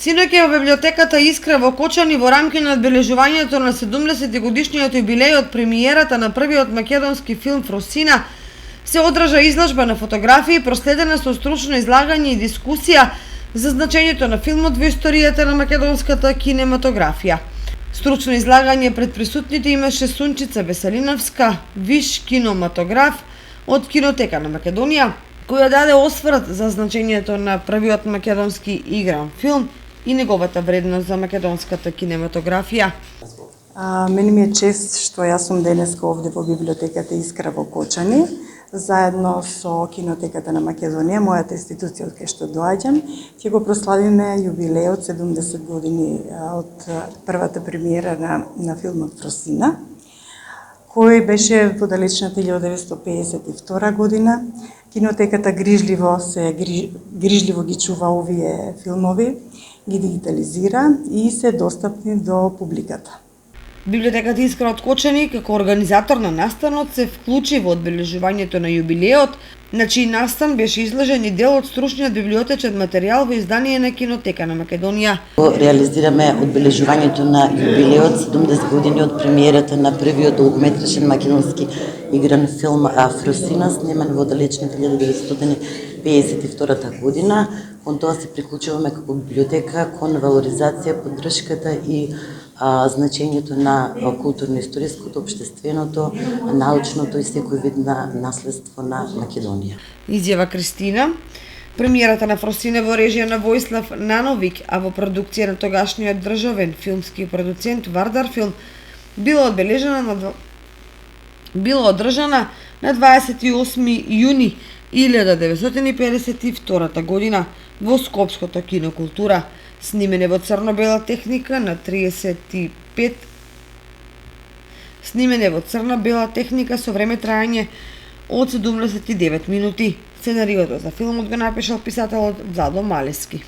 Синоќа во библиотеката Искра во Кочани во рамки на одбележувањето на 70 годишниот јубилеј од премиерата на првиот македонски филм Фросина се одржа изложба на фотографии проследена со стручно излагање и дискусија за значењето на филмот во историјата на македонската кинематографија. Стручно излагање пред присутните имаше Сунчица Веселиновска, виш кинематограф од Кинотека на Македонија, која даде осврт за значењето на првиот македонски игран филм и неговата вредност за македонската кинематографија. Мене ми е чест што јас сум денеска овде во библиотеката Искра во Кочани, заедно со Кинотеката на Македонија, мојата институција од кај што доаѓам. Ќе го прославиме јубилеот 70 години од првата премиера на филмот Фросина, кој беше во далечната 1952 година. Кинотеката грижливо ги чува овие филмови, ги дигитализира и се достапни до публиката. Библиотеката Искра од Кочани, како организатор на настанот, се вклучи во одбележувањето на јубилеот, на чиј настан беше изложен и дел од стручниот библиотечен материјал во издание на Кинотека на Македонија. Реализираме одбележувањето на јубилеот 70 години од премиерата на првиот долгометражен македонски игран филм Фросина, сниман во далечната 1952 година. Кон тоа се приклучуваме како библиотека кон валоризација, поддршката и значењето на културно-историското, општественото, научното и секој вид на наследство на Македонија. Изјава Кристина. Премиерата на Фросина во режија на Војслав Нановик, а во продукција на тогашниот државен филмски продуцент Вардар Филм, била одржана на 28 јуни 1952 година во Скопското кинокултура. Снимен е во црно-бела техника на 35 со време трајање од 79 минути. Сценариото за филмот го напишал писателот Владо Малески.